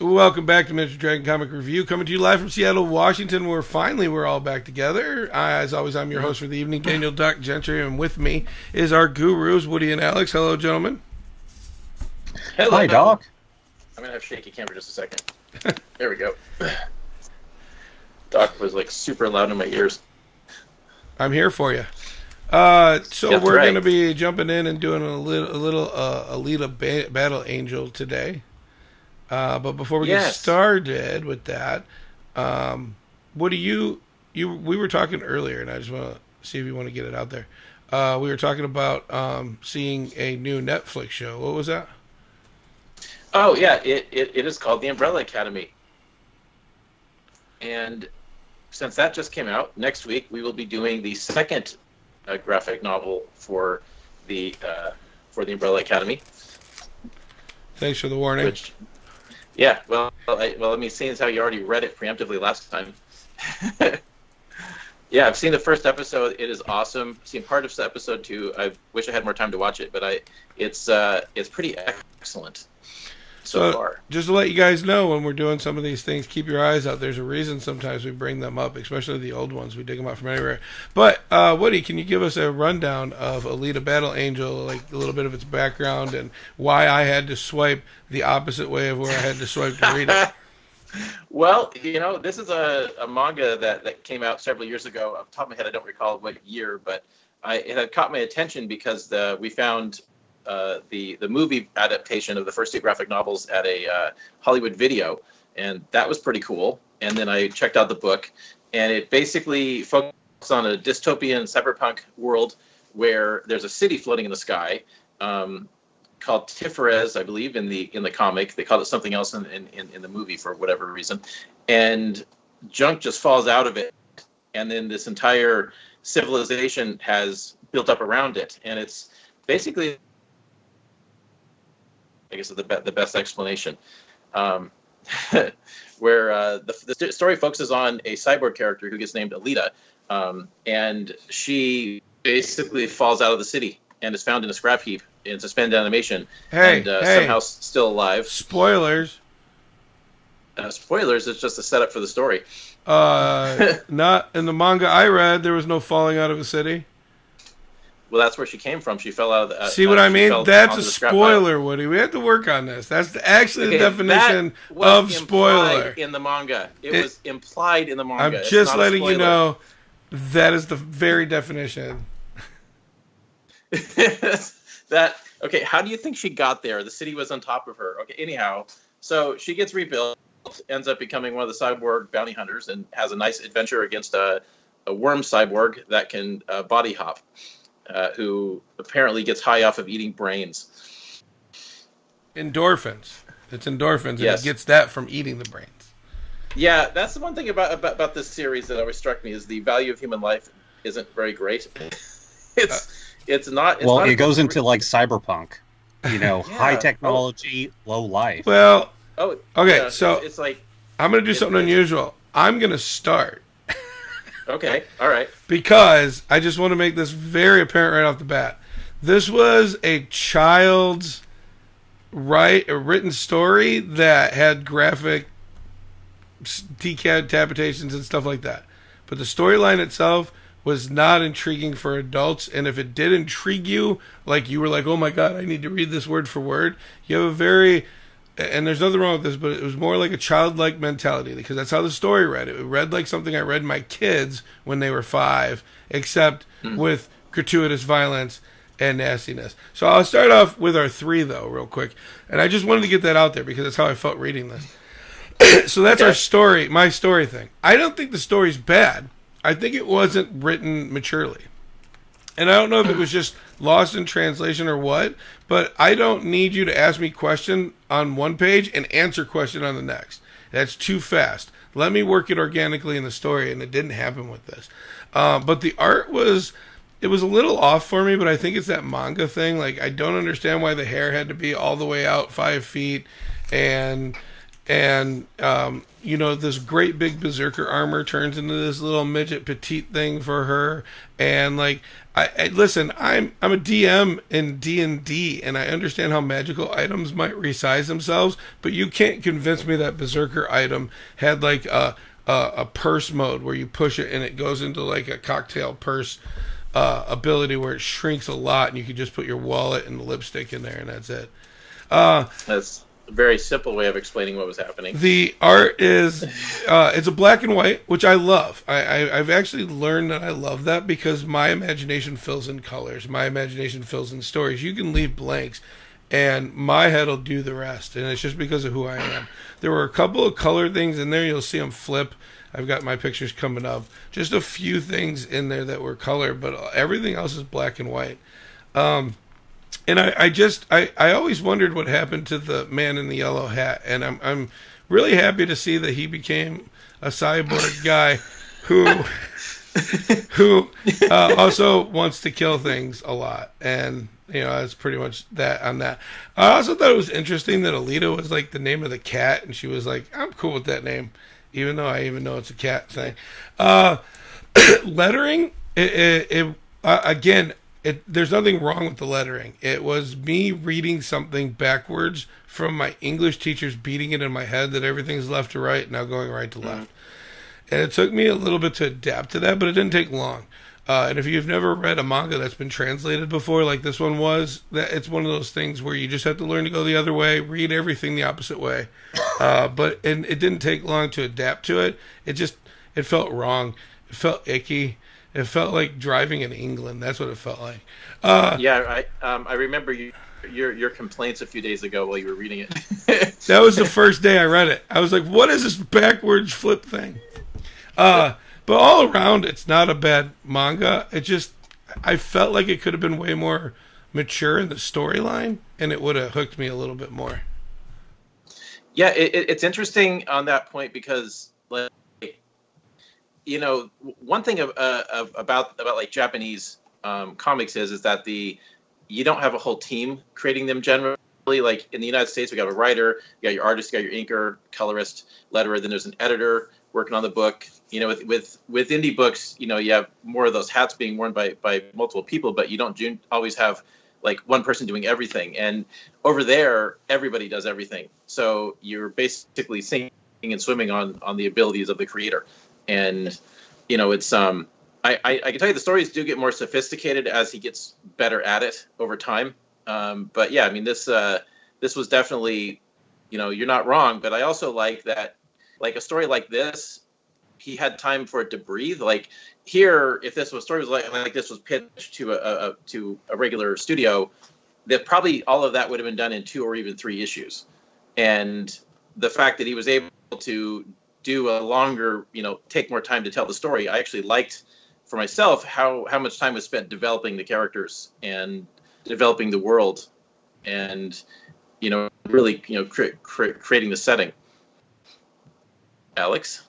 Welcome back to Mr. Dragon Comic Review, coming to you live from Seattle, Washington, where finally we're all back together. As always, I'm your host for the evening, Daniel Duck Gentry, and with me is our gurus, Woody and Alex. Hello, gentlemen. Hello. Hi, Doc. I'm going to have shaky camera just a second. There we go. Doc was like super loud in my ears. I'm here for you. We're right. going to be jumping in and doing a little Alita Battle Angel today. But before we get started with that, what do we were talking earlier, and I just want to see if you want to get it out there. We were talking about seeing a new Netflix show. What was that? Oh, yeah. It is called The Umbrella Academy. And since that just came out, next week we will be doing the second graphic novel for the Umbrella Academy. Thanks for the warning. I mean, seeing as how you already read it preemptively last time. Yeah, I've seen the first episode. It is awesome. I've seen part of episode 2. I wish I had more time to watch it, but it's pretty excellent so far. Just to let you guys know, when we're doing some of these things, keep your eyes out. There's a reason sometimes we bring them up, especially the old ones. We dig them out from anywhere. But, Woody, can you give us a rundown of Alita Battle Angel, like a little bit of its background and why I had to swipe the opposite way of where I had to swipe to read it? Well, this is a manga that came out several years ago. Off the top of my head, I don't recall what year, but it had caught my attention because we found the movie adaptation of the first 2 graphic novels at a Hollywood Video, and that was pretty cool. And then I checked out the book, and it basically focuses on a dystopian cyberpunk world where there's a city floating in the sky called Tiferes, I believe, in the comic. They called it something else in the movie for whatever reason. And junk just falls out of it, and then this entire civilization has built up around it, and it's basically, I guess, the best explanation, where the story focuses on a cyborg character who gets named Alita, and she basically falls out of the city and is found in a scrap heap in suspended animation, somehow still alive. Spoilers. Spoilers. It's just a setup for the story. Not in the manga I read. There was no falling out of a city. Well, that's where she came from. She fell out of the... See what I mean? That's a spoiler, Woody. We have to work on this. That's actually the definition of spoiler. In the manga. It was implied in the manga. I'm just letting you know that is the very definition. Okay, how do you think she got there? The city was on top of her. Okay, anyhow, so she gets rebuilt, ends up becoming one of the cyborg bounty hunters, and has a nice adventure against a worm cyborg that can body hop. Who apparently gets high off of eating brains. Endorphins. It's endorphins, yes. And it gets that from eating the brains. Yeah, that's the one thing about this series that always struck me is the value of human life isn't very great. It's not. It goes into like cyberpunk, high technology, low life. Well, okay, yeah, so it's like I'm going to do something unusual. I'm going to start. Okay, all right. Because I just want to make this very apparent right off the bat. This was a child's written story that had graphic decapitations and stuff like that. But the storyline itself was not intriguing for adults. And if it did intrigue you, like you were like, oh my God, I need to read this word for word, you have a very... And there's nothing wrong with this, but it was more like a childlike mentality because that's how the story read. It read like something I read my kids when they were 5, except with gratuitous violence and nastiness. So I'll start off with our 3, though, real quick. And I just wanted to get that out there because that's how I felt reading this. So that's our story, my story thing. I don't think the story's bad. I think it wasn't written maturely. And I don't know if it was just lost in translation or what, but I don't need you to ask me question on one page and answer question on the next. That's too fast. Let me work it organically in the story, and it didn't happen with this. But the art was a little off for me, but I think it's that manga thing. Like, I don't understand why the hair had to be all the way out 5 feet, and and this great big berserker armor turns into this little midget petite thing for her, and like I listen, I'm a DM in D&D, and I understand how magical items might resize themselves, but you can't convince me that berserker item had like a purse mode where you push it and it goes into like a cocktail purse ability where it shrinks a lot, and you can just put your wallet and the lipstick in there, and that's it. That's a very simple way of explaining what was happening. The art is it's a black and white, which I love. I've actually learned that I love that because my imagination fills in colors. My imagination fills in stories. You can leave blanks, and my head will do the rest, and it's just because of who I am. There were a couple of color things in there. You'll see them flip. I've got my pictures coming up. Just a few things in there that were color, but everything else is black and white. And I always wondered what happened to the man in the yellow hat, and I'm really happy to see that he became a cyborg guy who also wants to kill things a lot, and that's pretty much that on that. I also thought it was interesting that Alita was like the name of the cat, and she was like, I'm cool with that name, even though I even know it's a cat thing. Lettering, again, there's nothing wrong with the lettering. It was me reading something backwards from my English teachers beating it in my head that everything's left to right, now going right to left. And it took me a little bit to adapt to that, but it didn't take long. And if you've never read a manga that's been translated before, like this one was, it's one of those things where you just have to learn to go the other way, read everything the opposite way. But it didn't take long to adapt to it. It felt wrong. It felt icky. It felt like driving in England. That's what it felt like. I remember your complaints a few days ago while you were reading it. That was the first day I read it. I was like, what is this backwards flip thing? But all around, it's not a bad manga. I felt like it could have been way more mature in the storyline, and it would have hooked me a little bit more. Yeah, it's interesting on that point because, like, one thing about like Japanese comics is that you don't have a whole team creating them generally. Like in the United States, we got a writer, you got your artist, you got your inker, colorist, letterer. Then there's an editor working on the book. With indie books, you have more of those hats being worn by multiple people, but you don't always have like one person doing everything. And over there, everybody does everything. So you're basically sinking and swimming on the abilities of the creator. And it's I can tell you the stories do get more sophisticated as he gets better at it over time. But yeah, I mean this was definitely, you're not wrong. But I also like that, like a story like this, he had time for it to breathe. Like here, if this was story was like this was pitched to a regular studio, that probably all of that would have been done in 2 or even 3 issues. And the fact that he was able to do a longer, take more time to tell the story, I actually liked for myself how much time was spent developing the characters and developing the world, and really creating the setting. Alex.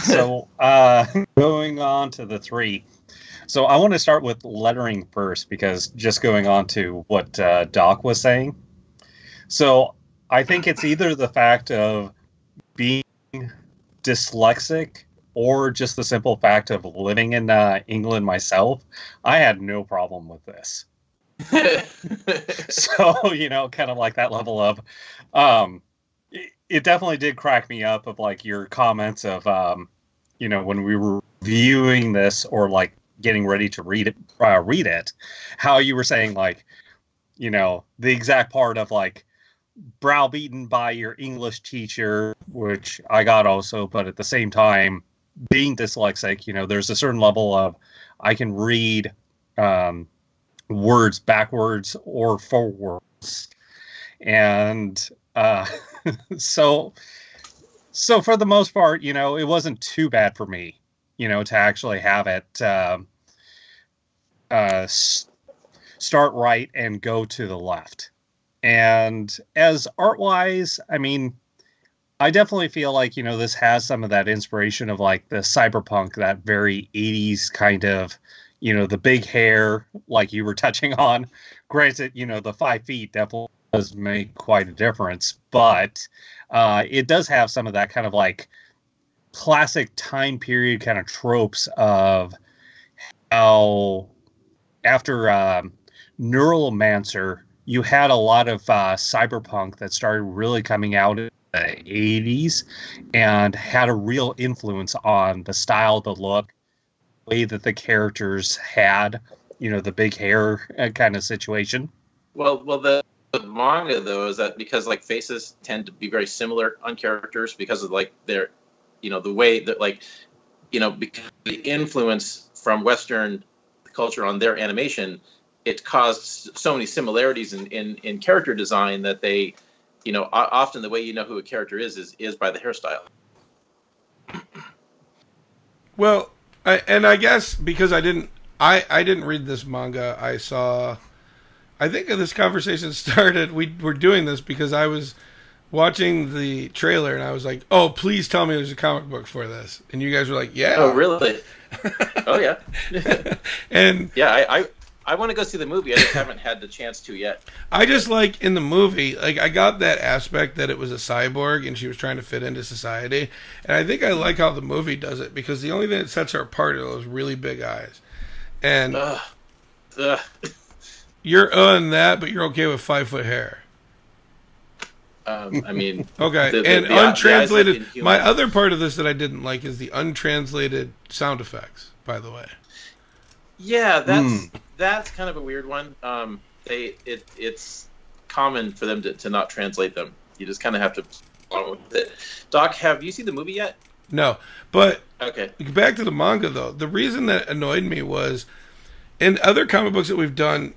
So going on to the 3. So I want to start with lettering first, because just going on to what Doc was saying. So I think it's either the fact of being dyslexic or just the simple fact of living in England myself. I had no problem with this. So, kind of like that level of, it definitely did crack me up of like your comments of, when we were reviewing this or like getting ready to read it, how you were saying like, the exact part of like browbeaten by your English teacher, which I got also, but at the same time, being dyslexic, there's a certain level of I can read words backwards or forwards, and so for the most part, it wasn't too bad for me, to actually have it start right and go to the left. And as art-wise, I mean, I definitely feel like, this has some of that inspiration of like the cyberpunk, that very 80s kind of, the big hair, like you were touching on. Granted, the 5 feet definitely does make quite a difference, but it does have some of that kind of like classic time period kind of tropes of how after Neuromancer, you had a lot of cyberpunk that started really coming out in the 80s and had a real influence on the style, the look, the way that the characters had, the big hair kind of situation. Well, the manga though is that because like faces tend to be very similar on characters because of like their, the way that like, because the influence from Western culture on their animation, it caused so many similarities in character design that they, often the way you know who a character is by the hairstyle. Well, I guess because I didn't read this manga. I think this conversation started. We were doing this because I was watching the trailer and I was like, "Oh, please tell me there's a comic book for this." And you guys were like, "Yeah." Oh, really? Oh, yeah. And yeah, I want to go see the movie. I just haven't had the chance to yet. I just like in the movie, like I got that aspect that it was a cyborg and she was trying to fit into society. And I think I like how the movie does it because the only thing that sets her apart are those really big eyes. And you're in that, but you're okay with 5-foot hair. I mean, okay. And untranslated. My other part of this that I didn't like is the untranslated sound effects. By the way. Yeah, that's kind of a weird one. It's common for them to not translate them. You just kind of have to follow with it. Doc, have you seen the movie yet? No, but okay. Back to the manga though. The reason that annoyed me was in other comic books that we've done.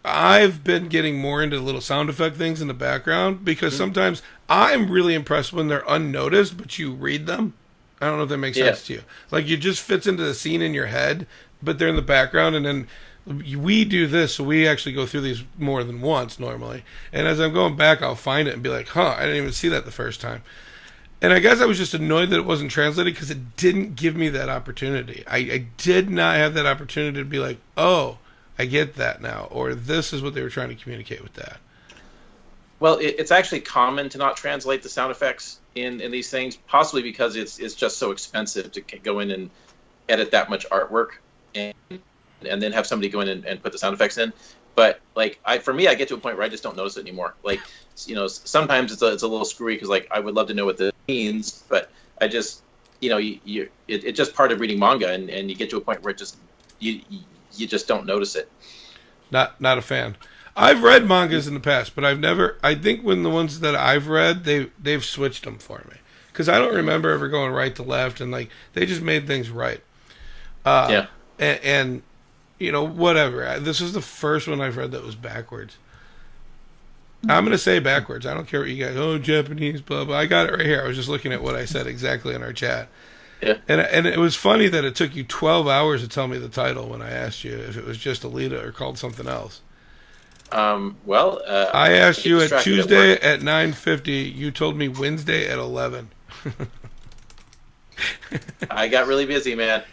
I've been getting more into little sound effect things in the background because sometimes I'm really impressed when they're unnoticed, but you read them. I don't know if that makes sense to you. Like it just fits into the scene in your head, but they're in the background, and then we do this, so we actually go through these more than once normally. And as I'm going back, I'll find it and be like, "Huh, I didn't even see that the first time." And I guess I was just annoyed that it wasn't translated because it didn't give me that opportunity. I did not have that opportunity to be like, "Oh, I get that now," or this is what they were trying to communicate with that. Well, it's actually common to not translate the sound effects in these things, possibly because it's just so expensive to go in and edit that much artwork and then have somebody go in and put the sound effects in. But like for me, I get to a point where I just don't notice it anymore. Like, sometimes it's a little screwy because like I would love to know what this means, but I just, it's just part of reading manga, and you get to a point where it just you just don't notice it. Not a fan. I've read mangas in the past, but I've never. I think when the ones that I've read, they've switched them for me because I don't remember ever going right to left, and like they just made things right. Yeah. And whatever. This is the first one I've read that was backwards. I'm gonna say backwards. I don't care what you guys. Oh, Japanese, blah blah. I got it right here. I was just looking at what I said exactly in our chat. Yeah. And it was funny that it took you 12 hours to tell me the title when I asked you if it was just Alita or called something else. I asked you at Tuesday at 9:50. You told me Wednesday at 11. I got really busy, man.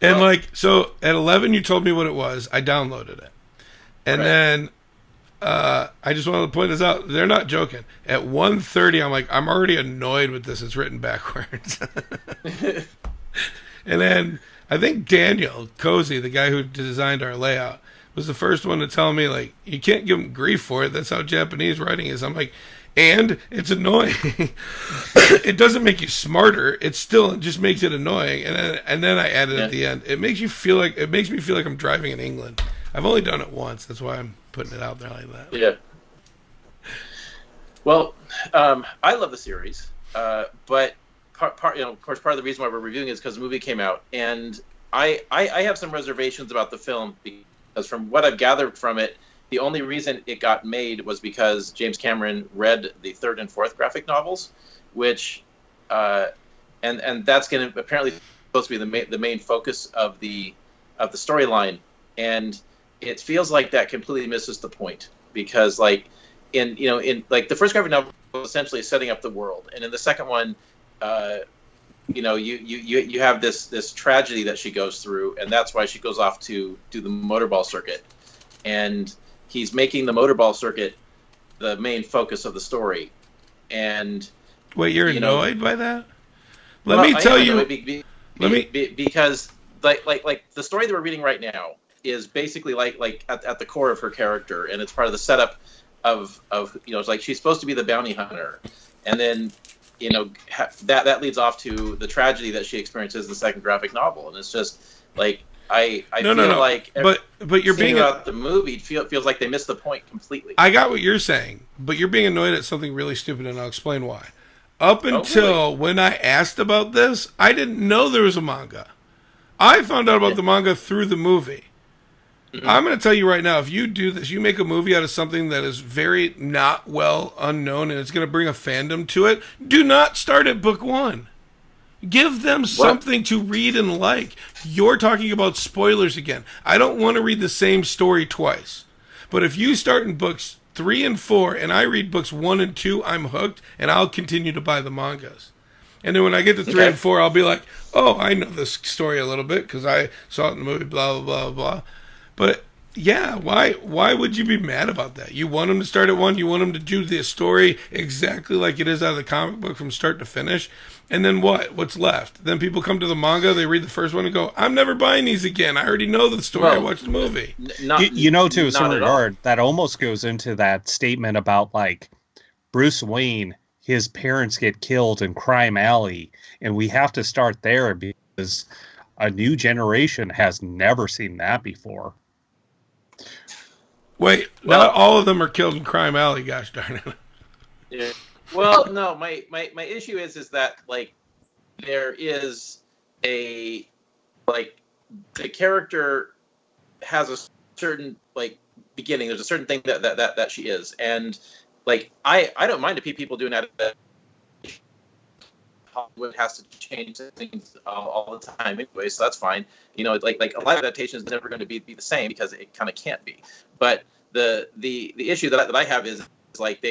And so at 11 you told me what it was. I downloaded it. And then I just wanted to point this out. They're not joking. At 1:30, I'm like, I'm already annoyed with this. It's written backwards. And then I think Daniel Cozy, the guy who designed our layout, was the first one to tell me, like, you can't give him grief for it. That's how Japanese writing is. I'm like, and it's annoying. It doesn't make you smarter. It just makes it annoying. And then I added at the end. It makes me feel like I'm driving in England. I've only done it once. That's why I'm putting it out there like that. Yeah. Well, I love the series, but of course, part of the reason why we're reviewing it is because the movie came out, and I have some reservations about the film because from what I've gathered from it, the only reason it got made was because James Cameron read the third and fourth graphic novels, which, and that's going to apparently supposed to be the main focus of the storyline, and it feels like that completely misses the point because in the first graphic novel was essentially setting up the world, and in the second one, you have this tragedy that she goes through, and that's why she goes off to do the motorball circuit. and he's making the motorball circuit the main focus of the story. And wait, you're annoyed by that? Let well, me tell you. Because like the story that we're reading right now is basically like at the core of her character, and it's part of the setup of it's like she's supposed to be the bounty hunter, and then that leads off to the tragedy that she experiences in the second graphic novel, and it's just like I feel like but you're being about the movie feels like they missed the point completely. I got what you're saying, but you're being annoyed at something really stupid, and I'll explain why. Up until when I asked about this, I didn't know there was a manga. I found out about the manga through the movie. Mm-hmm. I'm going to tell you right now, if you do this, you make a movie out of something that is very not well unknown and it's going to bring a fandom to it, do not start at book 1. Give them something to read and like. You're talking about spoilers again. I don't want to read the same story twice. But if you start in books 3 and 4 and I read books 1 and 2, I'm hooked and I'll continue to buy the mangas. And then when I get to 3 and 4, I'll be like, oh, I know this story a little bit because I saw it in the movie, blah, blah, blah, blah. But yeah, why would you be mad about that? You want them to start at 1, you want them to do the story exactly like it is out of the comic book from start to finish. And then what? What's left? Then people come to the manga, they read the first one and go, I'm never buying these again. I already know the story. I watched the movie. To a certain regard, that almost goes into that statement about like Bruce Wayne, his parents get killed in Crime Alley, and we have to start there because a new generation has never seen that before. Wait, not all of them are killed in Crime Alley, gosh darn it. Yeah. Well, no, my issue is that like there is the character has a certain like beginning. There's a certain thing that she is, and like I don't mind if people doing that. Hollywood has to change things all the time anyway, so that's fine. Like a lot of adaptations is never going to be the same because it kind of can't be. But the issue that I have is like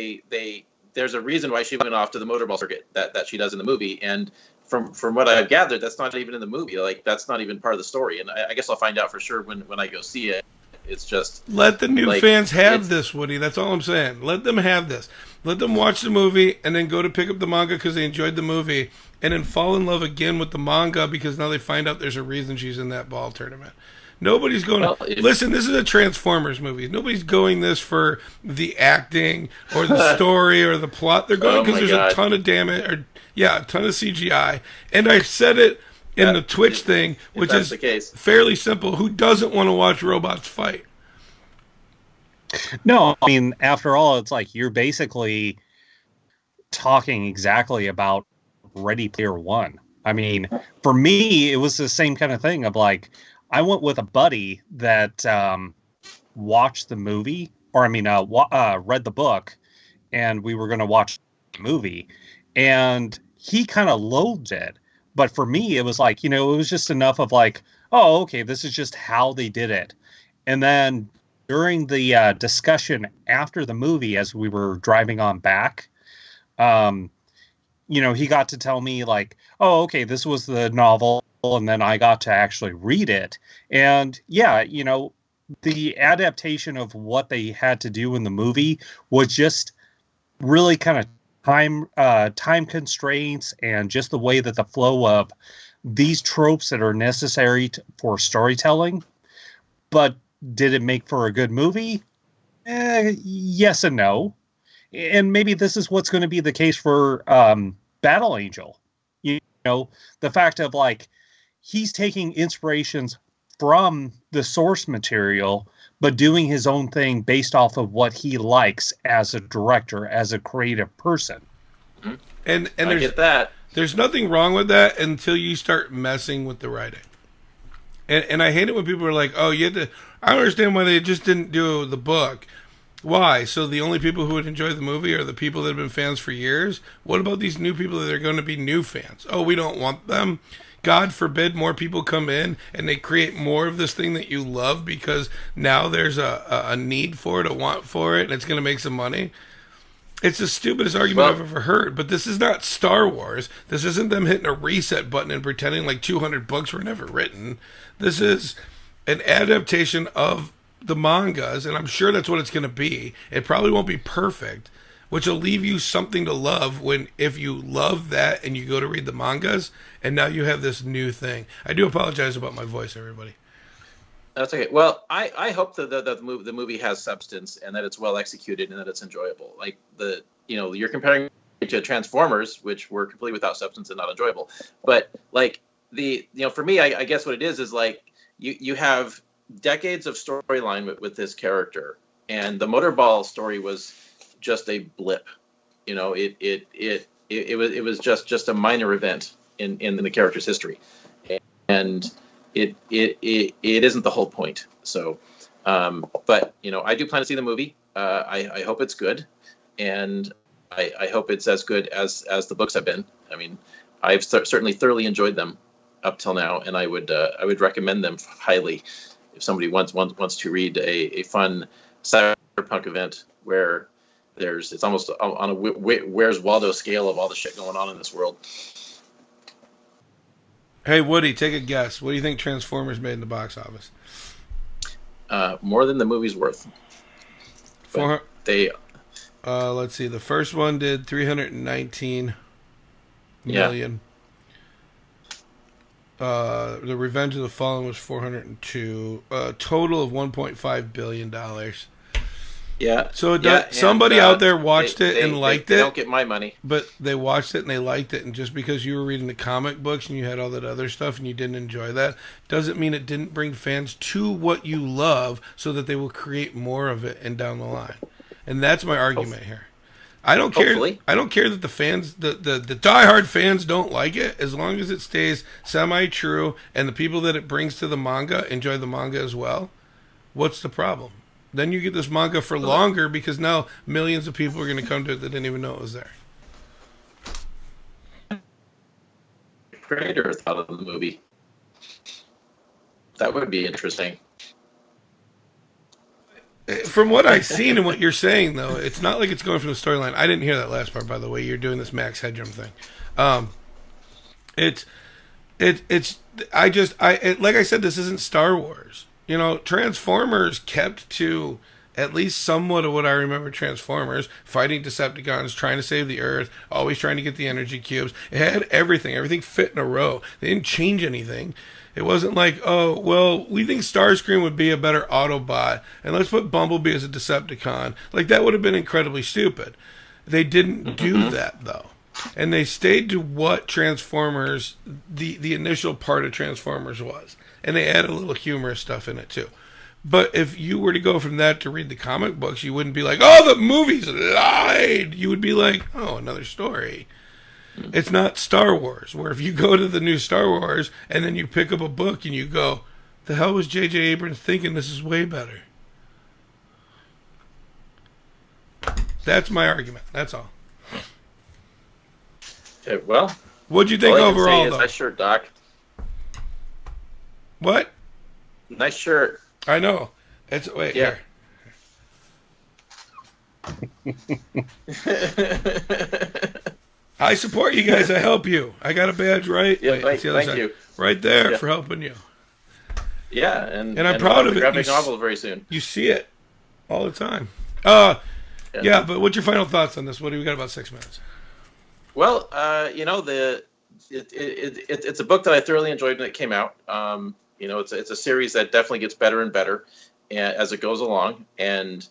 there's a reason why she went off to the motorball circuit that she does in the movie, and from what I've gathered, that's not even in the movie. Like that's not even part of the story, and I guess I'll find out for sure when I go see it. It's just let the new fans have this, Woody. That's all I'm saying. Let them have this. Let them watch the movie and then go to pick up the manga because they enjoyed the movie, and then fall in love again with the manga because now they find out there's a reason she's in that ball tournament. Nobody's going listen, this is a Transformers movie. Nobody's going this for the acting or the story or the plot. They're going because there's a ton of a ton of CGI. And I said it in the Twitch thing, which is fairly simple. Who doesn't want to watch robots fight? No, I mean, after all, it's like you're basically talking exactly about Ready Player One. I mean, for me, it was the same kind of thing of like, I went with a buddy that watched the movie, or read the book, and we were going to watch the movie, and he kind of loathed it. But for me, it was like, it was just enough of like, oh, okay, this is just how they did it. And then during the discussion after the movie, as we were driving on back, he got to tell me like, oh, okay, this was the novel. And then I got to actually read it. And yeah, the adaptation of what they had to do in the movie was just really kind of time constraints and just the way that the flow of these tropes that are necessary for storytelling. But did it make for a good movie? Yes and no. And maybe this is what's going to be the case for Battle Angel. The fact of like, he's taking inspirations from the source material, but doing his own thing based off of what he likes as a director, as a creative person. And I get that. There's nothing wrong with that until you start messing with the writing. And I hate it when people are like, oh, you had to... I don't understand why they just didn't do the book. Why? So the only people who would enjoy the movie are the people that have been fans for years? What about these new people that are going to be new fans? Oh, we don't want them? God forbid more people come in and they create more of this thing that you love because now there's a need for it, a want for it, and it's going to make some money. It's the stupidest argument I've ever heard, but this is not Star Wars. This isn't them hitting a reset button and pretending like 200 books were never written. This is an adaptation of the mangas, and I'm sure that's what it's going to be. It probably won't be perfect, which will leave you something to love if you love that and you go to read the mangas, and now you have this new thing. I do apologize about my voice, everybody. That's okay. Well, I hope that the movie has substance and that it's well executed and that it's enjoyable. Like you're comparing it to Transformers, which were completely without substance and not enjoyable. But like for me, I guess what it is like you have decades of storyline with this character, and the Motorball story was just a blip. It was just a minor event in the character's history, and it isn't the whole point. So, but I do plan to see the movie. I hope it's good, and I hope it's as good as the books have been. I mean, I've certainly thoroughly enjoyed them up till now, and I would recommend them highly if somebody wants to read a fun cyberpunk event where it's almost on a Where's Waldo scale of all the shit going on in this world. Hey, Woody, take a guess. What do you think Transformers made in the box office? More than the movie's worth. Let's see. The first one did 319 million. The Revenge of the Fallen was 402. A total of $1.5 billion. Yeah. So somebody out there watched it and liked it. They don't get my money. But they watched it and they liked it. And just because you were reading the comic books and you had all that other stuff and you didn't enjoy that, doesn't mean it didn't bring fans to what you love so that they will create more of it and down the line. And that's my argument here. I don't care. Hopefully. I don't care that the fans, the diehard fans, don't like it, as long as it stays semi-true and the people that it brings to the manga enjoy the manga as well. What's the problem? Then you get this manga for longer because now millions of people are going to come to it that didn't even know it was there. Creator thought of the movie. That would be interesting. From what I've seen and what you're saying, though, it's not like it's going from the storyline. I didn't hear that last part, by the way. You're doing this Max Headroom thing. Like I said, this isn't Star Wars. Transformers kept to at least somewhat of what I remember Transformers, fighting Decepticons, trying to save the Earth, always trying to get the energy cubes. It had everything. Everything fit in a row. They didn't change anything. It wasn't like, oh, well, we think Starscream would be a better Autobot, and let's put Bumblebee as a Decepticon. Like, that would have been incredibly stupid. They didn't do that, though. And they stayed to what Transformers, the initial part of Transformers was. And they added a little humorous stuff in it, too. But if you were to go from that to read the comic books, you wouldn't be like, oh, the movies lied. You would be like, oh, another story. It's not Star Wars, where if you go to the new Star Wars and then you pick up a book and you go, the hell was J.J. Abrams thinking? This is way better. That's my argument. That's all. Okay, well. What'd you think overall, though? Nice shirt, Doc. What? Nice shirt. I know. Here. I support you guys. I help you. I got a badge, right? Yeah, thank you. Right there for helping you. Yeah, and I'm proud of it. Graphic novel very soon. You see it all the time. Yeah, but what's your final thoughts on this? What do we got? About 6 minutes. Well, it's a book that I thoroughly enjoyed when it came out. It's a series that definitely gets better and better as it goes along, and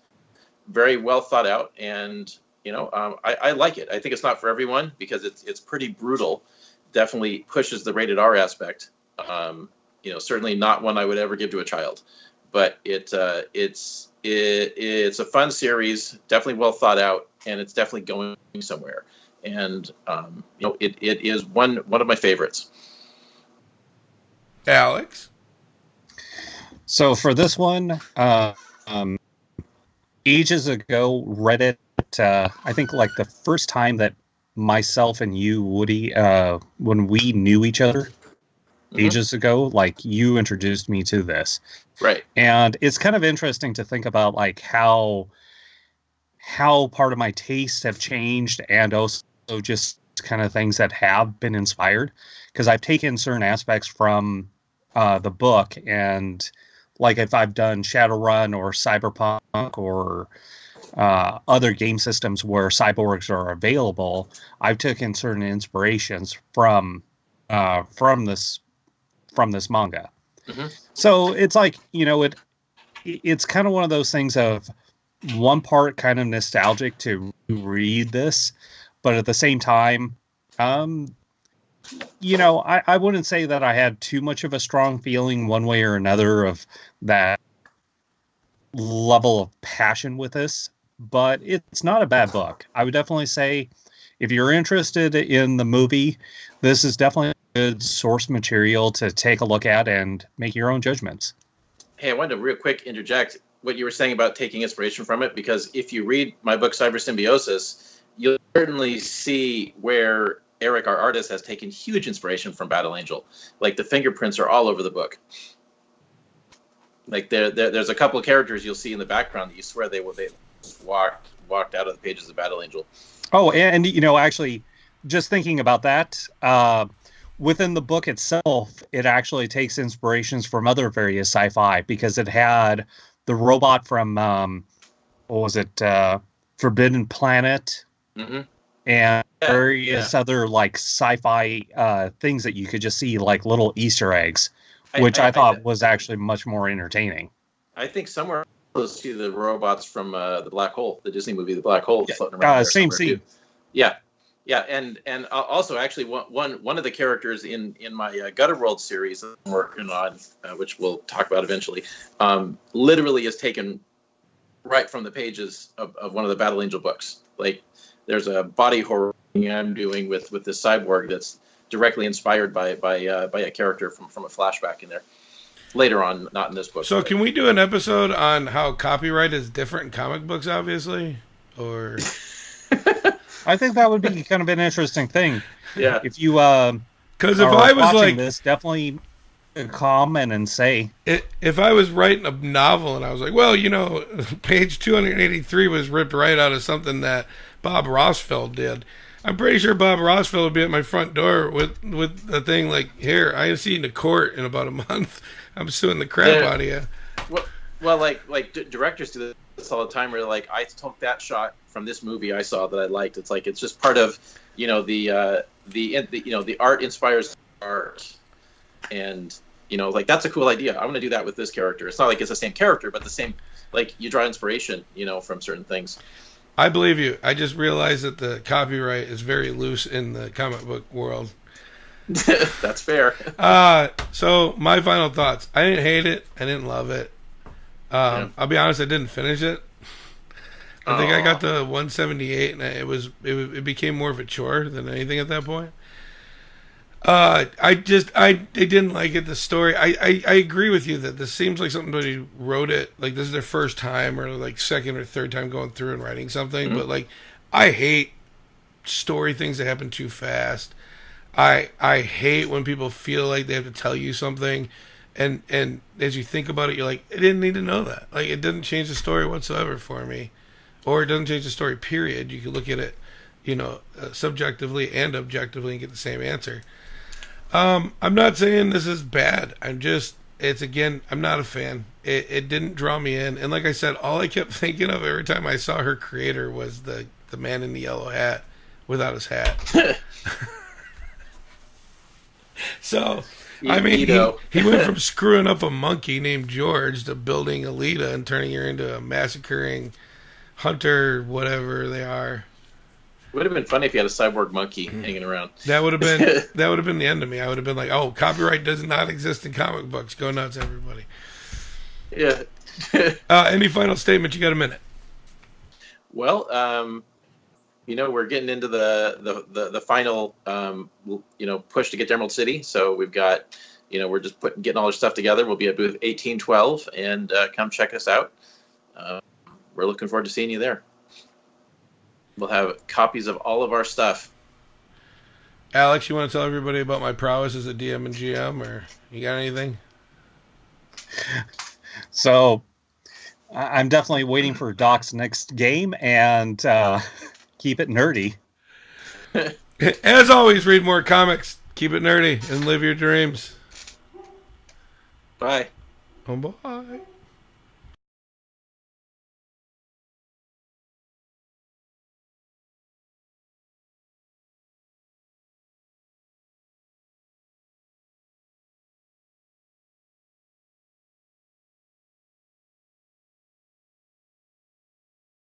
very well thought out. And I like it. I think it's not for everyone because it's pretty brutal. Definitely pushes the rated R aspect. Certainly not one I would ever give to a child. But it's a fun series, definitely well thought out, and it's definitely going somewhere. And it is one of my favorites. Alex. So for this one, ages ago, read it. I think like the first time that myself and you, Woody, when we knew each other ages ago, like you introduced me to this. Right. And it's kind of interesting to think about like how part of my tastes have changed and also just kind of things that have been inspired. Because I've taken certain aspects from the book and like if I've done Shadowrun or Cyberpunk or other game systems where cyborgs are available, I've taken certain inspirations from this manga. Mm-hmm. So it's like, it's kind of one of those things of one part kind of nostalgic to read this, but at the same time, I wouldn't say that I had too much of a strong feeling one way or another of that level of passion with this, but it's not a bad book. I would definitely say if you're interested in the movie, this is definitely good source material to take a look at and make your own judgments. Hey, I wanted to real quick interject what you were saying about taking inspiration from it, because if you read my book Cyber Symbiosis, you'll certainly see where Eric, our artist, has taken huge inspiration from Battle Angel. Like the fingerprints are all over the book. Like there's a couple of characters you'll see in the background that you swear they walked out of the pages of Battle Angel. Oh, and actually, just thinking about that, within the book itself, it actually takes inspirations from other various sci-fi, because it had the robot from, what was it, Forbidden Planet, mm-hmm. and various other like sci-fi things that you could just see like little Easter eggs, which I thought was actually much more entertaining. I think somewhere you'll see the robots from the Black Hole, the Disney movie, The Black Hole, floating around. Same scene. Yeah. Yeah, and also actually one of the characters in my Gutter World series that I'm working on, which we'll talk about eventually, literally is taken right from the pages of one of the Battle Angel books. Like there's a body horror thing I'm doing with this cyborg that's directly inspired by a character from a flashback in there. Later on, not in this book. So can we do an episode on how copyright is different in comic books, obviously? Or... I think that would be kind of an interesting thing. Yeah. If you because if I was like this, definitely comment and say if I was writing a novel and I was like, well, page 283 was ripped right out of something that Bob Rossfeld did. I'm pretty sure Bob Rossfeld would be at my front door with a thing like, here, I see you in the court in about a month. I'm suing the crap out of you. Well, like directors do this all the time. Where like, I took that shot from this movie I saw that I liked. It's like it's just part of the art inspires art, and like that's a cool idea. I want to do that with this character. It's not like it's the same character, but the same, like you draw inspiration from certain things. I believe you. I just realized that the copyright is very loose in the comic book world. That's fair. So my final thoughts. I didn't hate it. I didn't love it. I'll be honest, I didn't finish it. I think I got to 178, and it became more of a chore than anything at that point. I didn't like it. The story. I agree with you that this seems like somebody wrote it. Like this is their first time, or like second or third time going through and writing something. Mm-hmm. But like, I hate story things that happen too fast. I hate when people feel like they have to tell you something. And as you think about it, you're like, I didn't need to know that. Like, it doesn't change the story whatsoever for me. Or it doesn't change the story, period. You can look at it, subjectively and objectively and get the same answer. I'm not saying this is bad. I'm not a fan. It didn't draw me in. And like I said, all I kept thinking of every time I saw her creator was the man in the yellow hat without his hat. So... I mean, he went from screwing up a monkey named George to building Alita and turning her into a massacring hunter, whatever they are. It would have been funny if you had a cyborg monkey hanging around. That would have been the end of me. I would have been like, "Oh, copyright does not exist in comic books. Go nuts, everybody." Yeah. Any final statement? You got a minute? Well, we're getting into the final, push to get to Emerald City. So we've got, we're just getting all our stuff together. We'll be at booth 1812, and come check us out. We're looking forward to seeing you there. We'll have copies of all of our stuff. Alex, you want to tell everybody about my prowess as a DM and GM, or you got anything? So I'm definitely waiting for Doc's next game, and... keep it nerdy. As always, read more comics, keep it nerdy, and live your dreams. Bye. Bye.